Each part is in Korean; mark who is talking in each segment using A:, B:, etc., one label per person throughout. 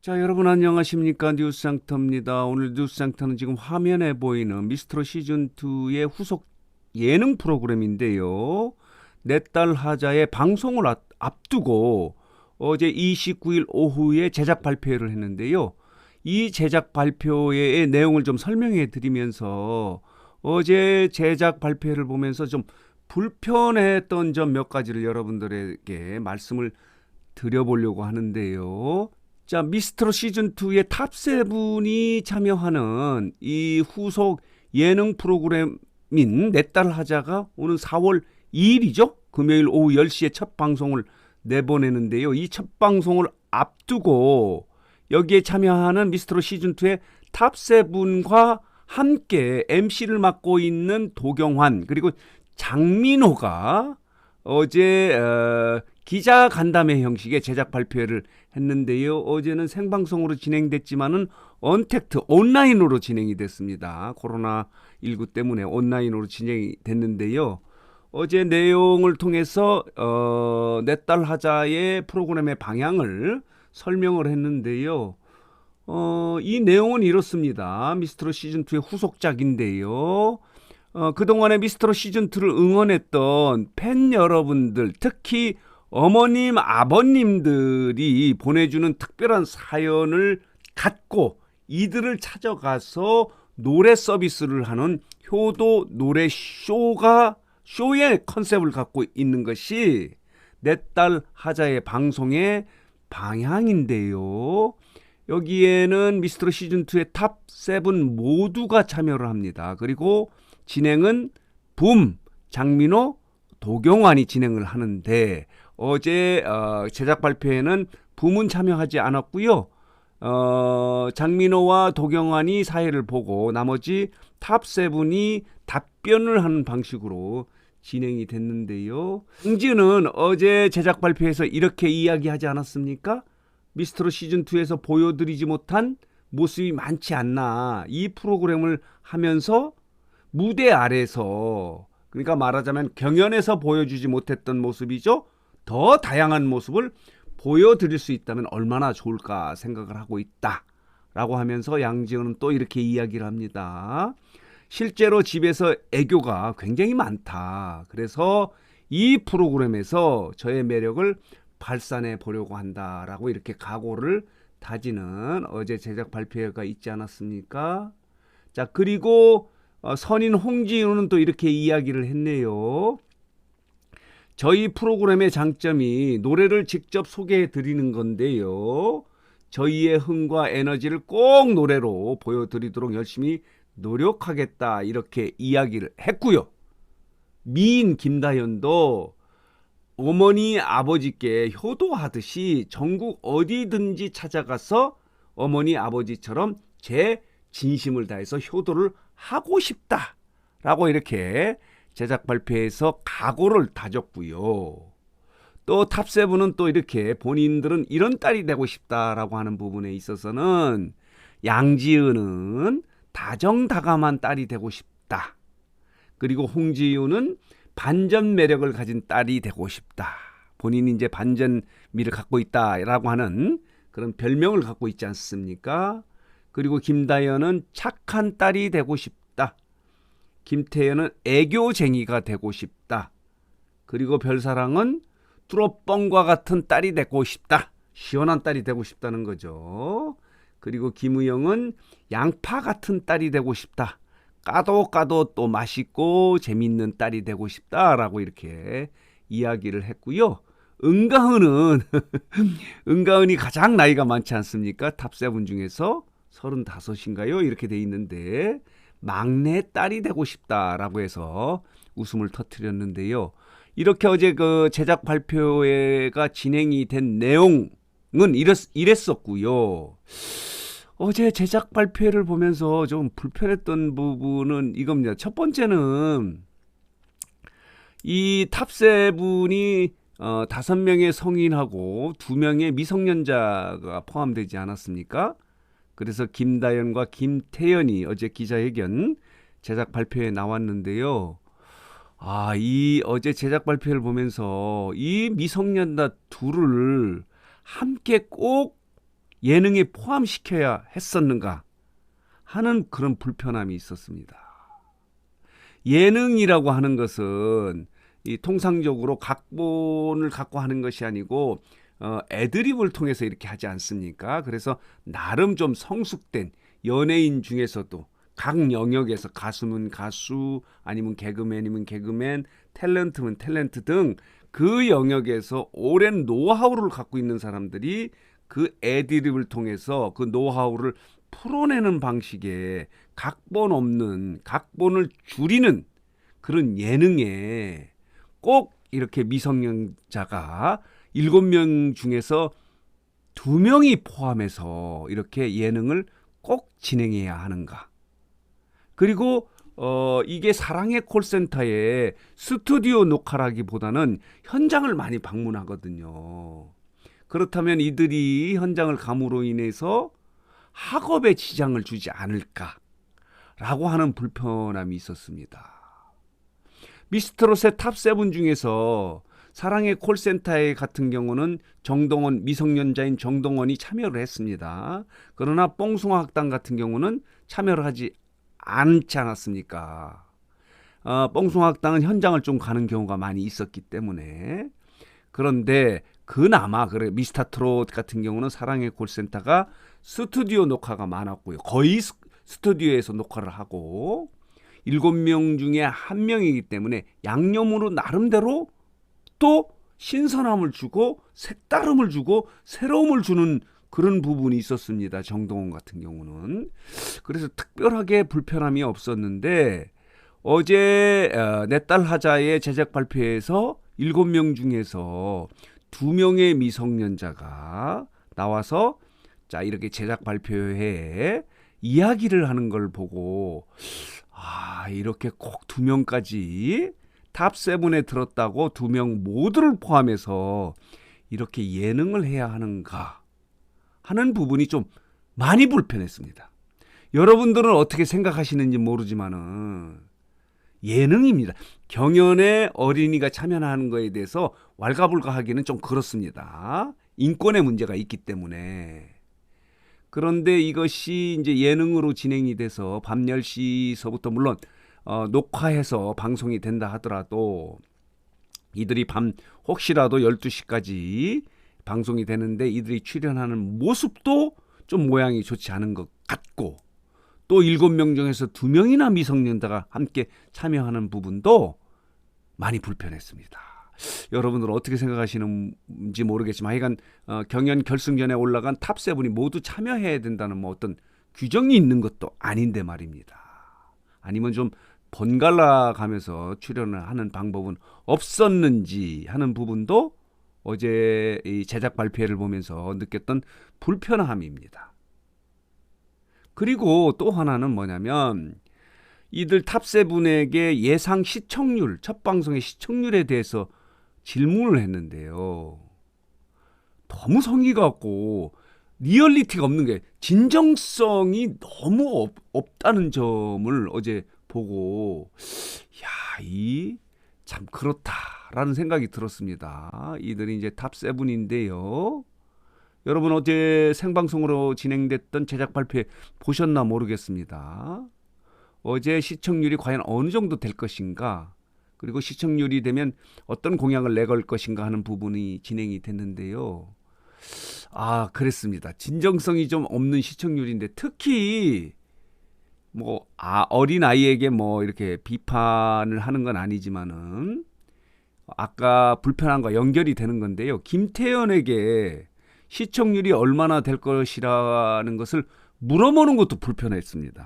A: 자, 여러분 안녕하십니까? 뉴스상터입니다. 오늘 뉴스상터는 지금 화면에 보이는 미스트롯 시즌2의 후속 예능 프로그램인데요. 내 딸 하자의 방송을 앞두고 어제 29일 오후에 제작 발표를 했는데요. 이 제작 발표의 내용을 좀 설명해 드리면서 어제 제작 발표를 보면서 좀 불편했던 점 몇 가지를 여러분들에게 말씀을 드려보려고 하는데요. 자, 미스트롯 시즌2의 탑7이 참여하는 이 후속 예능 프로그램인 내 딸 하자가 오는 4월 2일이죠. 금요일 오후 10시에 첫 방송을 내보내는데요. 이 첫 방송을 앞두고 여기에 참여하는 미스트롯 시즌2의 탑7과 함께 MC를 맡고 있는 도경환 그리고 장민호가 어제 기자 간담회 형식의 제작 발표를 했는데요. 어제는 생방송으로 진행됐지만은 언택트 온라인으로 진행이 됐습니다. 코로나19 때문에 온라인으로 진행이 됐는데요. 어제 내용을 통해서 내 딸 하자의 프로그램의 방향을 설명을 했는데요. 이 내용은 이렇습니다. 미스트롯 시즌2의 후속작인데요. 그동안에 미스트롯 시즌2를 응원했던 팬 여러분들, 특히 어머님, 아버님들이 보내주는 특별한 사연을 갖고 이들을 찾아가서 노래 서비스를 하는 효도 노래 쇼의 컨셉을 갖고 있는 것이 내 딸 하자의 방송의 방향인데요. 여기에는 미스트롯 시즌2의 탑7 모두가 참여를 합니다. 그리고 진행은 붐, 장민호, 도경환이 진행을 하는데 어제 제작 발표에는 붐은 참여하지 않았고요. 장민호와 도경환이 사회를 보고 나머지 탑7이 답변을 하는 방식으로 진행이 됐는데요. 홍지은은 어제 제작 발표에서 이렇게 이야기하지 않았습니까? 미스트롯 시즌2에서 보여드리지 못한 모습이 많지 않나. 이 프로그램을 하면서 무대 아래서, 그러니까 말하자면 경연에서 보여주지 못했던 모습이죠. 더 다양한 모습을 보여드릴 수 있다면 얼마나 좋을까 생각을 하고 있다 라고 하면서 양지은은 또 이렇게 이야기를 합니다. 실제로 집에서 애교가 굉장히 많다. 그래서 이 프로그램에서 저의 매력을 발산해 보려고 한다라고 이렇게 각오를 다지는 어제 제작 발표가 있지 않았습니까? 자, 그리고 선인 홍지윤은 또 이렇게 이야기를 했네요. 저희 프로그램의 장점이 노래를 직접 소개해 드리는 건데요. 저희의 흥과 에너지를 꼭 노래로 보여드리도록 열심히 노력하겠다 이렇게 이야기를 했고요. 미인 김다현도 어머니 아버지께 효도하듯이 전국 어디든지 찾아가서 어머니 아버지처럼 제 진심을 다해서 효도를 하고 싶다라고 이렇게 제작 발표에서 각오를 다졌고요. 또 탑7은 또 이렇게 본인들은 이런 딸이 되고 싶다라고 하는 부분에 있어서는 양지은은 다정다감한 딸이 되고 싶다. 그리고 홍지윤은 반전 매력을 가진 딸이 되고 싶다. 본인이 이제 반전미를 갖고 있다라고 하는 그런 별명을 갖고 있지 않습니까? 그리고 김다연은 착한 딸이 되고 싶다. 김태연은 애교쟁이가 되고 싶다. 그리고 별사랑은 뚜러뻥과 같은 딸이 되고 싶다. 시원한 딸이 되고 싶다는 거죠. 그리고 김우영은 양파 같은 딸이 되고 싶다. 까도 또 맛있고 재밌는 딸이 되고 싶다라고 이렇게 이야기를 했고요. 은가은은 은가은이 가장 나이가 많지 않습니까? 탑7 중에서 35인가요? 이렇게 돼 있는데 막내 딸이 되고 싶다라고 해서 웃음을 터뜨렸는데요. 이렇게 어제 그 제작 발표회가 진행이 된 내용은 이랬었고요. 어제 제작 발표를 보면서 좀 불편했던 부분은 이겁니다. 첫 번째는 이 탑7이 5명의 성인하고 2명의 미성년자가 포함되지 않았습니까? 그래서 김다연과 김태연이 어제 기자회견 제작 발표에 나왔는데요. 이 어제 제작 발표를 보면서 이 미성년자 둘을 함께 꼭 예능에 포함시켜야 했었는가 하는 그런 불편함이 있었습니다. 예능이라고 하는 것은 이 통상적으로 각본을 갖고 하는 것이 아니고 애드립을 통해서 이렇게 하지 않습니까? 그래서 나름 좀 성숙된 연예인 중에서도 각 영역에서 가수면 가수, 아니면 개그맨이면 개그맨, 탤런트면 탤런트 등 그 영역에서 오랜 노하우를 갖고 있는 사람들이 그 애드립을 통해서 그 노하우를 풀어내는 방식의 각본 없는, 각본을 줄이는 그런 예능에 꼭 이렇게 미성년자가 7명 중에서 2명이 포함해서 이렇게 예능을 꼭 진행해야 하는가. 그리고 이게 사랑의 콜센터의 스튜디오 녹화라기보다는 현장을 많이 방문하거든요. 그렇다면 이들이 현장을 감으로 인해서 학업에 지장을 주지 않을까라고 하는 불편함이 있었습니다. 미스트롯의 탑7 중에서 사랑의 콜센터에 같은 경우는 정동원, 미성년자인 정동원이 참여를 했습니다. 그러나 뽕숭아학당 같은 경우는 참여를 하지 않지 않았습니까? 뽕숭아학당은 현장을 좀 가는 경우가 많이 있었기 때문에. 그런데 그나마 그래 미스터트롯 같은 경우는 사랑의 콜센터가 스튜디오 녹화가 많았고요. 거의 스튜디오에서 녹화를 하고 7명 중에 1명이기 때문에 양념으로 나름대로 또 신선함을 주고 색다름을 주고 새로움을 주는 그런 부분이 있었습니다. 정동원 같은 경우는. 그래서 특별하게 불편함이 없었는데 어제 내 딸 하자의 제작 발표에서 7명 중에서 2명의 미성년자가 나와서 자 이렇게 제작 발표회에 이야기를 하는 걸 보고 이렇게 꼭 2명까지 탑7에 들었다고 2명 모두를 포함해서 이렇게 예능을 해야 하는가 하는 부분이 좀 많이 불편했습니다. 여러분들은 어떻게 생각하시는지 모르지만은 예능입니다. 경연에 어린이가 참여하는 거에 대해서 왈가불가하기는 좀 그렇습니다. 인권의 문제가 있기 때문에. 그런데 이것이 이제 예능으로 진행이 돼서 밤 10시서부터 물론 녹화해서 방송이 된다 하더라도 이들이 밤 혹시라도 12시까지 방송이 되는데 이들이 출연하는 모습도 좀 모양이 좋지 않은 것 같고 또 7명 중에서 2명이나 미성년자가 함께 참여하는 부분도 많이 불편했습니다. 여러분들은 어떻게 생각하시는지 모르겠지만 하여간 경연 결승전에 올라간 탑7이 모두 참여해야 된다는 뭐 어떤 규정이 있는 것도 아닌데 말입니다. 아니면 좀 번갈아 가면서 출연을 하는 방법은 없었는지 하는 부분도 어제 이 제작 발표회를 보면서 느꼈던 불편함입니다. 그리고 또 하나는 뭐냐면 이들 탑7에게 예상 시청률, 첫 방송의 시청률에 대해서 질문을 했는데요. 너무 성의가 없고 리얼리티가 없는 게 진정성이 너무 없다는 점을 어제 보고 이 참 그렇다라는 생각이 들었습니다. 이들이 이제 탑7인데요. 여러분 어제 생방송으로 진행됐던 제작 발표 보셨나 모르겠습니다. 어제 시청률이 과연 어느 정도 될 것인가, 그리고 시청률이 되면 어떤 공약을 내걸 것인가 하는 부분이 진행이 됐는데요. 그랬습니다. 진정성이 좀 없는 시청률인데 특히 어린 아이에게 이렇게 비판을 하는 건 아니지만은 아까 불편함과 연결이 되는 건데요. 김태현에게 시청률이 얼마나 될 것이라는 것을 물어보는 것도 불편했습니다.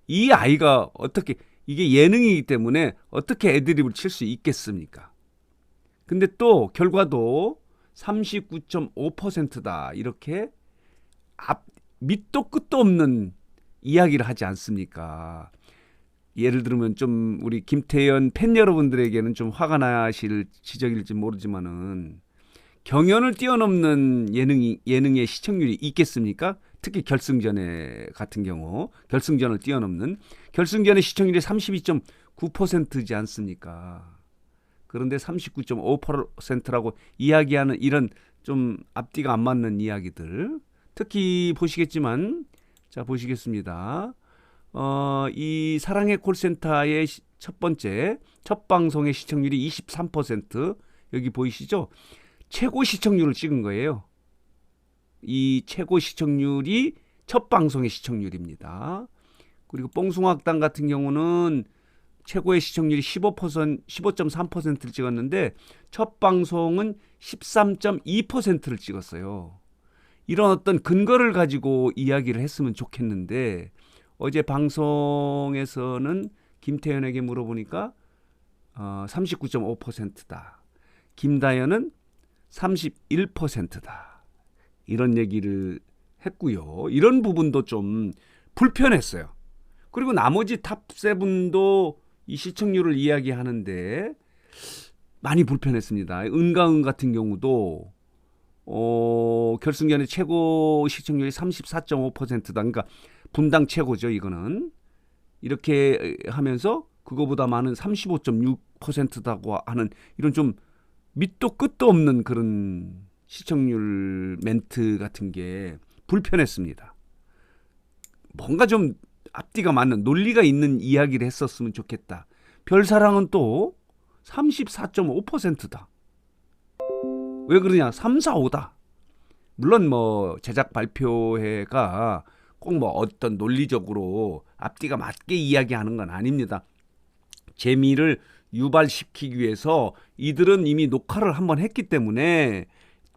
A: 이 아이가 어떻게, 이게 예능이기 때문에 어떻게 애드립을 칠 수 있겠습니까? 근데 또 결과도 39.5%다 이렇게 밑도 끝도 없는 이야기를 하지 않습니까? 예를 들면 좀 우리 김태현 팬 여러분들에게는 좀 화가 나실 지적일지 모르지만은 경연을 뛰어넘는 예능의 시청률이 있겠습니까? 특히 결승전에 같은 경우 결승전을 뛰어넘는, 결승전의 시청률이 32.9%지 않습니까? 그런데 39.5%라고 이야기하는 이런 좀 앞뒤가 안 맞는 이야기들. 특히 보시겠지만, 자, 보시겠습니다. 이 사랑의 콜센터의 첫 번째, 첫 방송의 시청률이 23%, 여기 보이시죠? 최고 시청률을 찍은 거예요. 이 최고 시청률이 첫 방송의 시청률입니다. 그리고 뽕숭아학당 같은 경우는 최고의 시청률이 15.3%를 찍었는데 첫 방송은 13.2%를 찍었어요. 이런 어떤 근거를 가지고 이야기를 했으면 좋겠는데 어제 방송에서는 김태현에게 물어보니까 39.5%다. 김다연은 31%다. 이런 얘기를 했고요. 이런 부분도 좀 불편했어요. 그리고 나머지 탑7도 이 시청률을 이야기하는데 많이 불편했습니다. 은가은 같은 경우도 결승전의 최고 시청률이 34.5%다. 그러니까 분당 최고죠. 이거는 이렇게 하면서 그거보다 많은 35.6%다고 하는 이런 좀 밑도 끝도 없는 그런 시청률 멘트 같은 게 불편했습니다. 뭔가 좀 앞뒤가 맞는 논리가 있는 이야기를 했었으면 좋겠다. 별사랑은 또 34.5%다. 왜 그러냐? 3, 4, 5다. 물론 뭐 제작 발표회가 꼭 뭐 어떤 논리적으로 앞뒤가 맞게 이야기하는 건 아닙니다. 재미를 유발시키기 위해서 이들은 이미 녹화를 한번 했기 때문에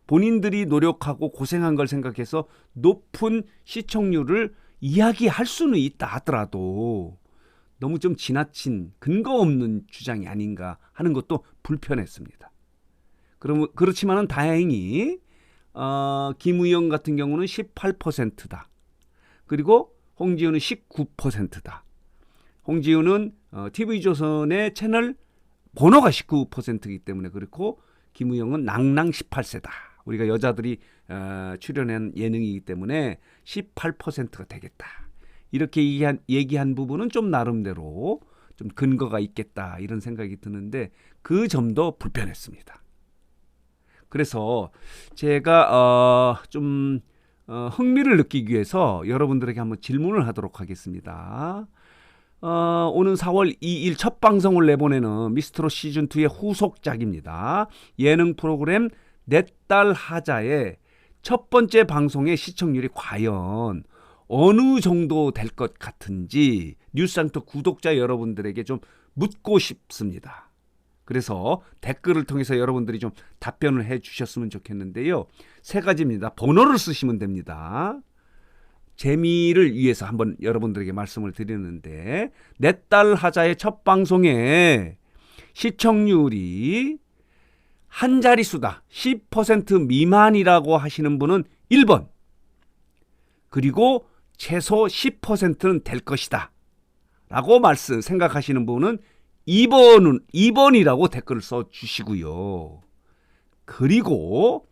A: 본인들이 노력하고 고생한 걸 생각해서 높은 시청률을 이야기할 수는 있다 하더라도 너무 좀 지나친 근거 없는 주장이 아닌가 하는 것도 불편했습니다. 그렇지만은 다행히 김우영 같은 경우는 18%다. 그리고 홍지윤은 19%다. 홍지윤은 TV조선의 채널 번호가 19%이기 때문에 그렇고 김우영은 낭낭 18세다. 우리가 여자들이 출연한 예능이기 때문에 18%가 되겠다. 이렇게 얘기한 부분은 좀 나름대로 좀 근거가 있겠다 이런 생각이 드는데 그 점도 불편했습니다. 그래서 제가 좀 흥미를 느끼기 위해서 여러분들에게 한번 질문을 하도록 하겠습니다. 오는 4월 2일 첫 방송을 내보내는 미스트롯 시즌2의 후속작입니다. 예능 프로그램 내 딸 하자의 첫 번째 방송의 시청률이 과연 어느 정도 될 것 같은지 뉴스상터 구독자 여러분들에게 좀 묻고 싶습니다. 그래서 댓글을 통해서 여러분들이 좀 답변을 해 주셨으면 좋겠는데요. 세 가지입니다. 번호를 쓰시면 됩니다. 재미를 위해서 한번 여러분들에게 말씀을 드리는데 내 딸 하자의 첫 방송에 시청률이 한 자릿수다. 10% 미만이라고 하시는 분은 1번. 그리고 최소 10%는 될 것이다. 라고 생각하시는 분은 2번이라고 댓글을 써 주시고요. 그리고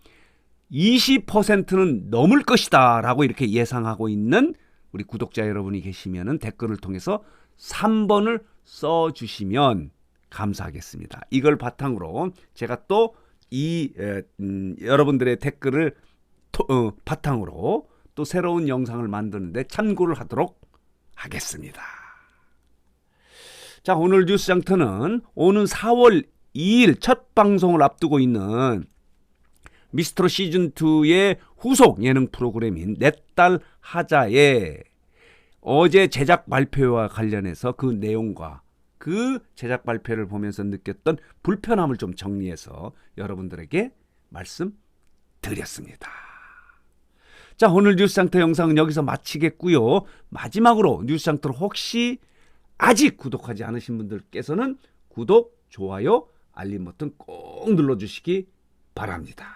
A: 20%는 넘을 것이다. 라고 이렇게 예상하고 있는 우리 구독자 여러분이 계시면은 댓글을 통해서 3번을 써 주시면 감사하겠습니다. 이걸 바탕으로 제가 또 여러분들의 댓글을 바탕으로 또 새로운 영상을 만드는데 참고를 하도록 하겠습니다. 자, 오늘 뉴스장터는 오는 4월 2일 첫 방송을 앞두고 있는 미스트롯 시즌2의 후속 예능 프로그램인 내 딸 하자의 어제 제작 발표와 관련해서 그 내용과 그 제작 발표를 보면서 느꼈던 불편함을 좀 정리해서 여러분들에게 말씀드렸습니다. 자, 오늘 뉴스장터 영상은 여기서 마치겠고요. 마지막으로 뉴스장터를 혹시 아직 구독하지 않으신 분들께서는 구독, 좋아요, 알림 버튼 꼭 눌러주시기 바랍니다.